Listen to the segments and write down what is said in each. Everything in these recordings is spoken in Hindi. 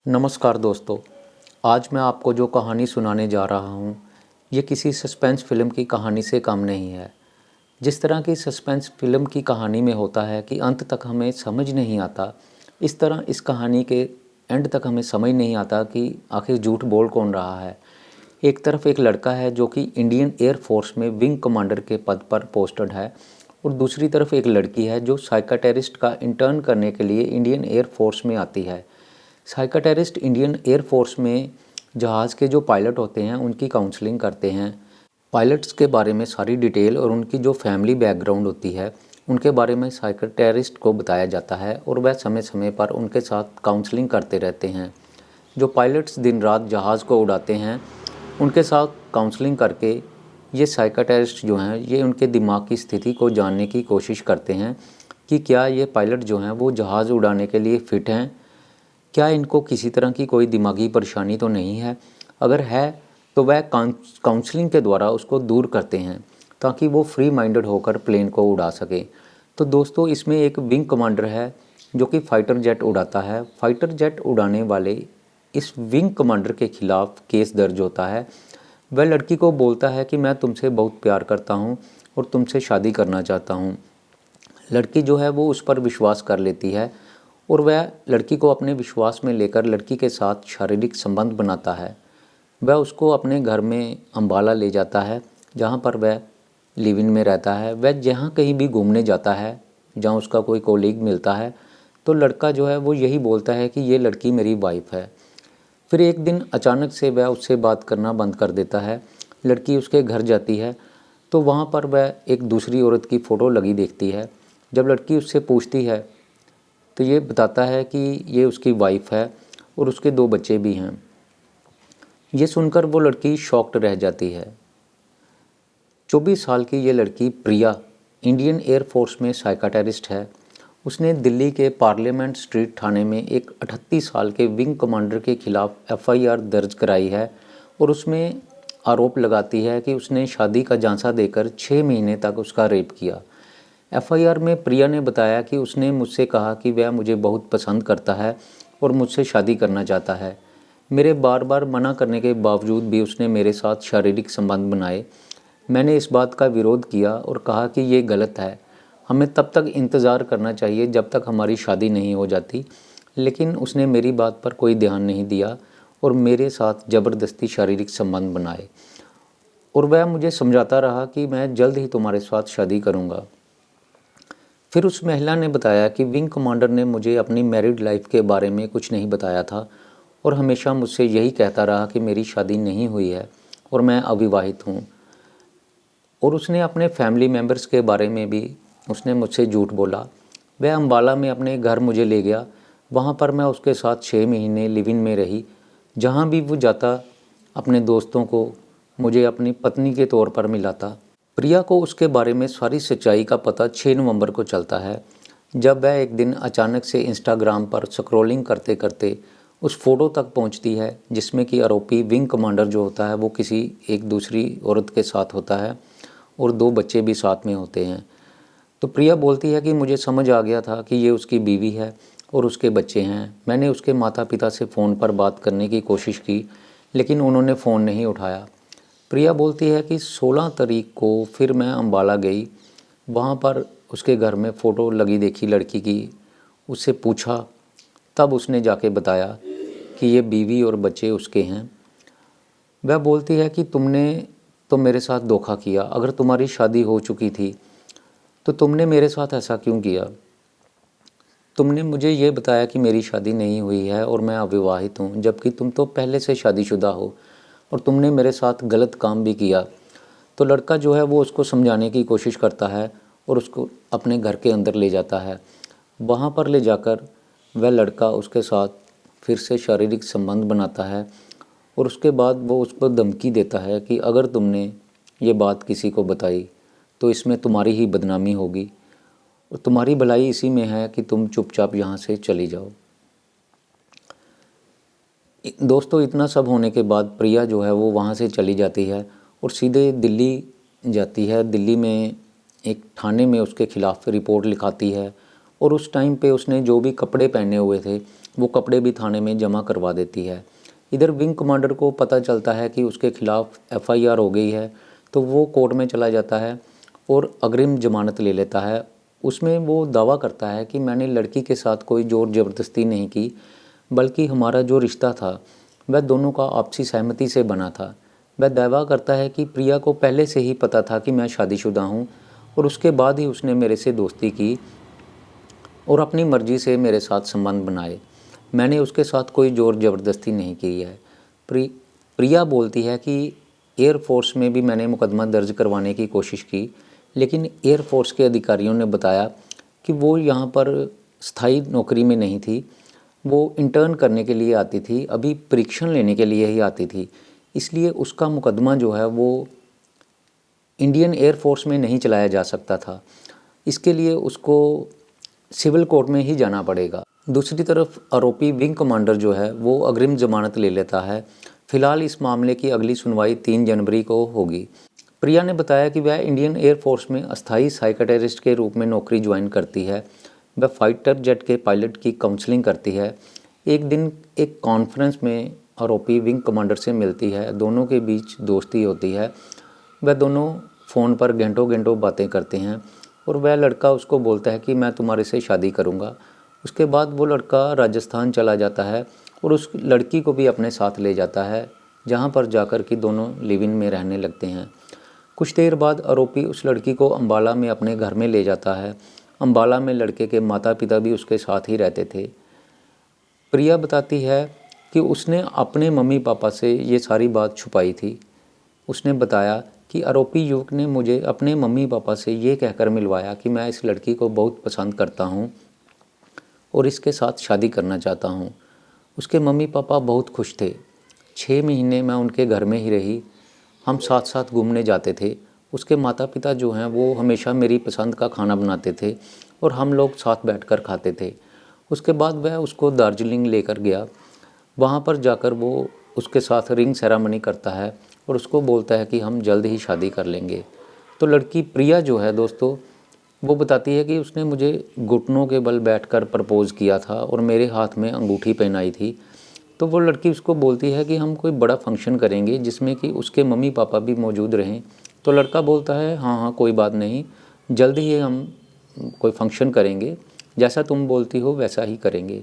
नमस्कार दोस्तों। आज मैं आपको जो कहानी सुनाने जा रहा हूँ ये किसी सस्पेंस फ़िल्म की कहानी से कम नहीं है। जिस तरह की सस्पेंस फ़िल्म की कहानी में होता है कि अंत तक हमें समझ नहीं आता, इस तरह इस कहानी के एंड तक हमें समझ नहीं आता कि आखिर झूठ बोल कौन रहा है। एक तरफ एक लड़का है जो कि इंडियन एयर फोर्स में विंग कमांडर के पद पर पोस्टेड है, और दूसरी तरफ एक लड़की है जो साइकाटेरिस्ट का इंटर्न करने के लिए इंडियन एयर फोर्स में आती है। साइकाटेरिस्ट इंडियन एयर फोर्स में जहाज़ के जो पायलट होते हैं उनकी काउंसलिंग करते हैं। पायलट्स के बारे में सारी डिटेल और उनकी जो फैमिली बैकग्राउंड होती है उनके बारे में साइकाटेरिस्ट को बताया जाता है, और वह समय समय पर उनके साथ काउंसलिंग करते रहते हैं। जो पायलट्स दिन रात जहाज़ को उड़ाते हैं उनके साथ काउंसलिंग करके ये साइकाटेरिस्ट जो हैं ये उनके दिमाग की स्थिति को जानने की कोशिश करते हैं कि क्या ये पायलट जो हैं वो जहाज़ उड़ाने के लिए फ़िट हैं, क्या इनको किसी तरह की कोई दिमागी परेशानी तो नहीं है। अगर है तो वह काउंसलिंग के द्वारा उसको दूर करते हैं ताकि वो फ्री माइंडेड होकर प्लेन को उड़ा सके। तो दोस्तों, इसमें एक विंग कमांडर है जो कि फ़ाइटर जेट उड़ाता है। फ़ाइटर जेट उड़ाने वाले इस विंग कमांडर के ख़िलाफ़ केस दर्ज होता है। वह लड़की को बोलता है कि मैं तुमसे बहुत प्यार करता हूँ और तुमसे शादी करना चाहता हूँ। लड़की जो है वो उस पर विश्वास कर लेती है, और वह लड़की को अपने विश्वास में लेकर लड़की के साथ शारीरिक संबंध बनाता है। वह उसको अपने घर में अम्बाला ले जाता है जहाँ पर वह लिव इन में रहता है। वह जहाँ कहीं भी घूमने जाता है, जहाँ उसका कोई कोलीग मिलता है, तो लड़का जो है वो यही बोलता है कि ये लड़की मेरी वाइफ है। फिर एक दिन अचानक से वह उससे बात करना बंद कर देता है। लड़की उसके घर जाती है तो वहाँ पर वह एक दूसरी औरत की फ़ोटो लगी देखती है। जब लड़की उससे पूछती है तो ये बताता है कि ये उसकी वाइफ है और उसके 2 बच्चे भी हैं। ये सुनकर वो लड़की शॉक्ड रह जाती है। 24 साल की ये लड़की प्रिया इंडियन एयर फोर्स में साइकाटेरिस्ट है। उसने दिल्ली के पार्लियामेंट स्ट्रीट थाने में एक 38 साल के विंग कमांडर के खिलाफ एफआईआर दर्ज कराई है, और उसमें आरोप लगाती है कि उसने शादी का झांसा देकर 6 महीने तक उसका रेप किया। एफआईआर में प्रिया ने बताया कि उसने मुझसे कहा कि वह मुझे बहुत पसंद करता है और मुझसे शादी करना चाहता है। मेरे बार बार मना करने के बावजूद भी उसने मेरे साथ शारीरिक संबंध बनाए। मैंने इस बात का विरोध किया और कहा कि ये गलत है, हमें तब तक इंतज़ार करना चाहिए जब तक हमारी शादी नहीं हो जाती। लेकिन उसने मेरी बात पर कोई ध्यान नहीं दिया और मेरे साथ ज़बरदस्ती शारीरिक संबंध बनाए, और वह मुझे समझाता रहा कि मैं जल्द ही तुम्हारे साथ शादी करूँगा। फिर उस महिला ने बताया कि विंग कमांडर ने मुझे अपनी मैरिड लाइफ के बारे में कुछ नहीं बताया था, और हमेशा मुझसे यही कहता रहा कि मेरी शादी नहीं हुई है और मैं अविवाहित हूँ। और उसने अपने फैमिली मेम्बर्स के बारे में भी उसने मुझसे झूठ बोला। वह अम्बाला में अपने घर मुझे ले गया। वहाँ पर मैं उसके साथ 6 महीने लिव इन में रही। जहाँ भी वो जाता अपने दोस्तों को मुझे अपनी पत्नी के तौर पर मिलाता। प्रिया को उसके बारे में सारी सच्चाई का पता 6 नवंबर को चलता है, जब वह एक दिन अचानक से इंस्टाग्राम पर स्क्रॉलिंग करते करते उस फोटो तक पहुंचती है जिसमें कि आरोपी विंग कमांडर जो होता है वो किसी एक दूसरी औरत के साथ होता है और 2 बच्चे भी साथ में होते हैं। तो प्रिया बोलती है कि मुझे समझ आ गया था कि ये उसकी बीवी है और उसके बच्चे हैं। मैंने उसके माता पिता से फ़ोन पर बात करने की कोशिश की, लेकिन उन्होंने फ़ोन नहीं उठाया। प्रिया बोलती है कि 16 तारीख को फिर मैं अम्बाला गई। वहाँ पर उसके घर में फ़ोटो लगी देखी लड़की की। उससे पूछा, तब उसने जाके बताया कि ये बीवी और बच्चे उसके हैं। वह बोलती है कि तुमने तो मेरे साथ धोखा किया। अगर तुम्हारी शादी हो चुकी थी तो तुमने मेरे साथ ऐसा क्यों किया? तुमने मुझे ये बताया कि मेरी शादी नहीं हुई है और मैं अविवाहित हूँ, जबकि तुम तो पहले से शादीशुदा हो और तुमने मेरे साथ गलत काम भी किया। तो लड़का जो है वो उसको समझाने की कोशिश करता है और उसको अपने घर के अंदर ले जाता है। वहाँ पर ले जाकर वह लड़का उसके साथ फिर से शारीरिक संबंध बनाता है, और उसके बाद वो उसको धमकी देता है कि अगर तुमने ये बात किसी को बताई तो इसमें तुम्हारी ही बदनामी होगी, और तुम्हारी भलाई इसी में है कि तुम चुपचाप यहाँ से चली जाओ। दोस्तों, इतना सब होने के बाद प्रिया जो है वो वहाँ से चली जाती है और सीधे दिल्ली जाती है। दिल्ली में एक थाने में उसके खिलाफ़ रिपोर्ट लिखाती है, और उस टाइम पे उसने जो भी कपड़े पहने हुए थे वो कपड़े भी थाने में जमा करवा देती है। इधर विंग कमांडर को पता चलता है कि उसके खिलाफ़ एफआईआर हो गई है, तो वो कोर्ट में चला जाता है और अग्रिम ज़मानत ले लेता है। उसमें वो दावा करता है कि मैंने लड़की के साथ कोई ज़ोर ज़बरदस्ती नहीं की, बल्कि हमारा जो रिश्ता था वह दोनों का आपसी सहमति से बना था। वह दावा करता है कि प्रिया को पहले से ही पता था कि मैं शादीशुदा हूँ और उसके बाद ही उसने मेरे से दोस्ती की और अपनी मर्ज़ी से मेरे साथ संबंध बनाए। मैंने उसके साथ कोई ज़ोर ज़बरदस्ती नहीं की है। प्रिया बोलती है कि एयरफोर्स में भी मैंने मुकदमा दर्ज करवाने की कोशिश की, लेकिन एयरफोर्स के अधिकारियों ने बताया कि वो यहाँ पर स्थायी नौकरी में नहीं थी, वो इंटर्न करने के लिए आती थी, अभी परीक्षण लेने के लिए ही आती थी। इसलिए उसका मुकदमा जो है वो इंडियन एयरफोर्स में नहीं चलाया जा सकता था। इसके लिए उसको सिविल कोर्ट में ही जाना पड़ेगा। दूसरी तरफ आरोपी विंग कमांडर जो है वो अग्रिम ज़मानत ले लेता है। फिलहाल इस मामले की अगली सुनवाई 3 जनवरी को होगी। प्रिया ने बताया कि वह इंडियन एयरफोर्स में अस्थायी साइकेट्रिस्ट के रूप में नौकरी ज्वाइन करती है। वह फाइटर जेट के पायलट की काउंसलिंग करती है। एक दिन एक कॉन्फ्रेंस में आरोपी विंग कमांडर से मिलती है, दोनों के बीच दोस्ती होती है। वह दोनों फ़ोन पर घंटों घंटों बातें करते हैं और वह लड़का उसको बोलता है कि मैं तुम्हारे से शादी करूँगा। उसके बाद वो लड़का राजस्थान चला जाता है और उस लड़की को भी अपने साथ ले जाता है, जहाँ पर जाकर कि दोनों लिव इन में रहने लगते हैं। कुछ देर बाद आरोपी उस लड़की को अम्बाला में अपने घर में ले जाता है। अम्बाला में लड़के के माता पिता भी उसके साथ ही रहते थे। प्रिया बताती है कि उसने अपने मम्मी पापा से ये सारी बात छुपाई थी। उसने बताया कि आरोपी युवक ने मुझे अपने मम्मी पापा से ये कहकर मिलवाया कि मैं इस लड़की को बहुत पसंद करता हूँ और इसके साथ शादी करना चाहता हूँ। उसके मम्मी पापा बहुत खुश थे। 6 महीने मैं उनके घर में ही रही। हम साथ साथ घूमने जाते थे। उसके माता पिता जो हैं वो हमेशा मेरी पसंद का खाना बनाते थे और हम लोग साथ बैठकर खाते थे। उसके बाद वह उसको दार्जिलिंग लेकर गया। वहाँ पर जाकर वो उसके साथ रिंग सेरेमनी करता है और उसको बोलता है कि हम जल्द ही शादी कर लेंगे। तो लड़की प्रिया जो है दोस्तों, वो बताती है कि उसने मुझे घुटनों के बल बैठकर प्रपोज़ किया था और मेरे हाथ में अंगूठी पहनाई थी। तो वो लड़की उसको बोलती है कि हम कोई बड़ा फंक्शन करेंगे जिसमें कि उसके मम्मी पापा भी मौजूद रहें। तो लड़का बोलता है हाँ हाँ कोई बात नहीं, जल्द ही हम कोई फंक्शन करेंगे, जैसा तुम बोलती हो वैसा ही करेंगे।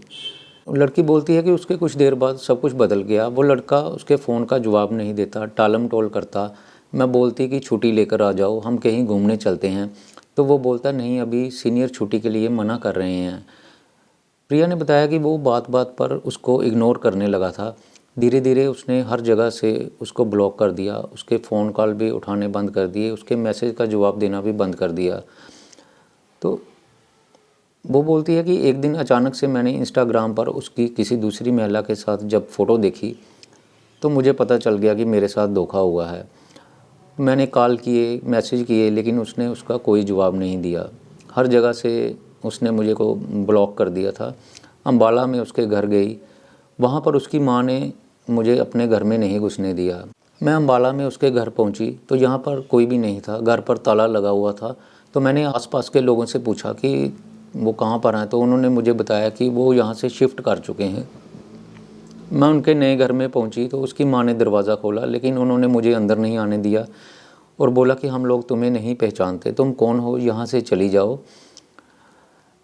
लड़की बोलती है कि उसके कुछ देर बाद सब कुछ बदल गया। वो लड़का उसके फ़ोन का जवाब नहीं देता, टालम टोल करता। मैं बोलती कि छुट्टी लेकर आ जाओ, हम कहीं घूमने चलते हैं, तो वो बोलता नहीं, अभी सीनियर छुट्टी के लिए मना कर रहे हैं। प्रिया ने बताया कि वो बात बात पर उसको इग्नोर करने लगा था। धीरे धीरे उसने हर जगह से उसको ब्लॉक कर दिया, उसके फ़ोन कॉल भी उठाने बंद कर दिए, उसके मैसेज का जवाब देना भी बंद कर दिया। तो वो बोलती है कि एक दिन अचानक से मैंने इंस्टाग्राम पर उसकी किसी दूसरी महिला के साथ जब फ़ोटो देखी तो मुझे पता चल गया कि मेरे साथ धोखा हुआ है। मैंने कॉल किए, मैसेज किए, लेकिन उसने उसका कोई जवाब नहीं दिया। हर जगह से उसने मुझे को ब्लॉक कर दिया था। अम्बाला में उसके घर गई, वहाँ पर उसकी माँ ने मुझे अपने घर में नहीं घुसने दिया। मैं अम्बाला में उसके घर पहुँची तो यहाँ पर कोई भी नहीं था, घर पर ताला लगा हुआ था। तो मैंने आसपास के लोगों से पूछा कि वो कहाँ पर हैं, तो उन्होंने मुझे बताया कि वो यहाँ से शिफ्ट कर चुके हैं। मैं उनके नए घर में पहुंची तो उसकी माँ ने दरवाज़ा खोला, लेकिन उन्होंने मुझे अंदर नहीं आने दिया और बोला कि हम लोग तुम्हें नहीं पहचानते, तुम कौन हो, यहाँ से चली जाओ।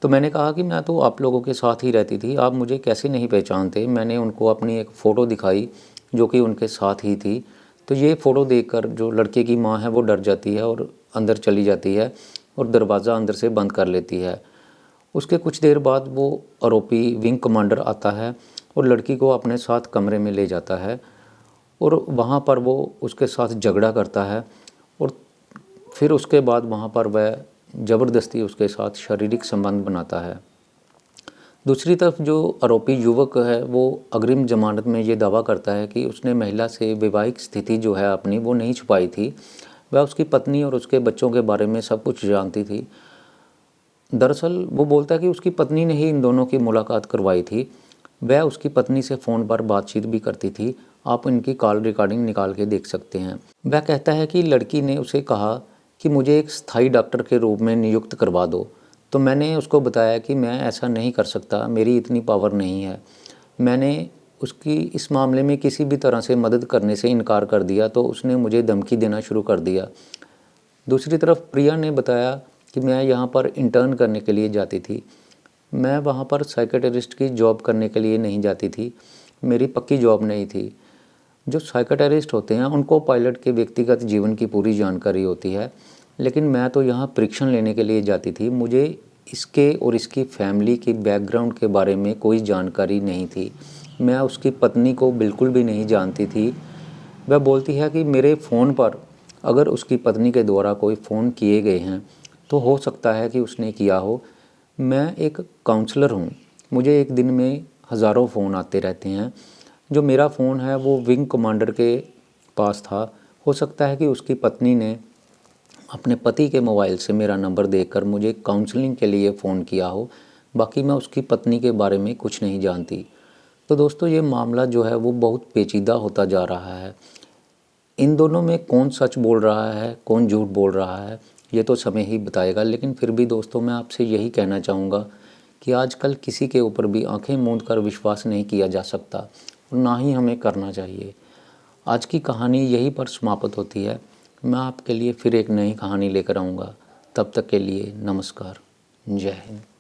तो मैंने कहा कि मैं तो आप लोगों के साथ ही रहती थी, आप मुझे कैसे नहीं पहचानते। मैंने उनको अपनी एक फ़ोटो दिखाई जो कि उनके साथ ही थी। तो ये फ़ोटो देखकर जो लड़के की माँ है वो डर जाती है और अंदर चली जाती है और दरवाज़ा अंदर से बंद कर लेती है। उसके कुछ देर बाद वो आरोपी विंग कमांडर आता है और लड़की को अपने साथ कमरे में ले जाता है और वहाँ पर वो उसके साथ झगड़ा करता है और फिर उसके बाद वहाँ पर वह ज़बरदस्ती उसके साथ शारीरिक संबंध बनाता है। दूसरी तरफ जो आरोपी युवक है वो अग्रिम ज़मानत में ये दावा करता है कि उसने महिला से वैवाहिक स्थिति जो है अपनी वो नहीं छुपाई थी। वह उसकी पत्नी और उसके बच्चों के बारे में सब कुछ जानती थी। दरअसल वो बोलता है कि उसकी पत्नी ने ही इन दोनों की मुलाकात करवाई थी। वह उसकी पत्नी से फ़ोन पर बातचीत भी करती थी। आप इनकी कॉल रिकॉर्डिंग निकाल के देख सकते हैं। वह कहता है कि लड़की ने उसे कहा कि मुझे एक स्थायी डॉक्टर के रूप में नियुक्त करवा दो। तो मैंने उसको बताया कि मैं ऐसा नहीं कर सकता, मेरी इतनी पावर नहीं है। मैंने उसकी इस मामले में किसी भी तरह से मदद करने से इनकार कर दिया तो उसने मुझे धमकी देना शुरू कर दिया। दूसरी तरफ प्रिया ने बताया कि मैं यहाँ पर इंटर्न करने के लिए जाती थी। मैं वहाँ पर साइकेट्रिस्ट की जॉब करने के लिए नहीं जाती थी, मेरी पक्की जॉब नहीं थी। जो साइकेट्रिस्ट होते हैं उनको पायलट के व्यक्तिगत जीवन की पूरी जानकारी होती है, लेकिन मैं तो यहाँ परीक्षण लेने के लिए जाती थी। मुझे इसके और इसकी फैमिली की बैकग्राउंड के बारे में कोई जानकारी नहीं थी। मैं उसकी पत्नी को बिल्कुल भी नहीं जानती थी। वह बोलती है कि मेरे फ़ोन पर अगर उसकी पत्नी के द्वारा कोई फ़ोन किए गए हैं तो हो सकता है कि उसने किया हो। मैं एक काउंसलर हूँ, मुझे एक दिन में हज़ारों फ़ोन आते रहते हैं। जो मेरा फ़ोन है वो विंग कमांडर के पास था। हो सकता है कि उसकी पत्नी ने अपने पति के मोबाइल से मेरा नंबर देकर मुझे काउंसलिंग के लिए फ़ोन किया हो। बाकी मैं उसकी पत्नी के बारे में कुछ नहीं जानती। तो दोस्तों, ये मामला जो है वो बहुत पेचीदा होता जा रहा है। इन दोनों में कौन सच बोल रहा है, कौन झूठ बोल रहा है, ये तो समय ही बताएगा। लेकिन फिर भी दोस्तों, मैं आपसे यही कहना चाहूँगा कि आजकल किसी के ऊपर भी आंखें मूंद कर विश्वास नहीं किया जा सकता और ना ही हमें करना चाहिए। आज की कहानी यहीं पर समाप्त होती है। मैं आपके लिए फिर एक नई कहानी लेकर आऊँगा। तब तक के लिए नमस्कार, जय हिंद।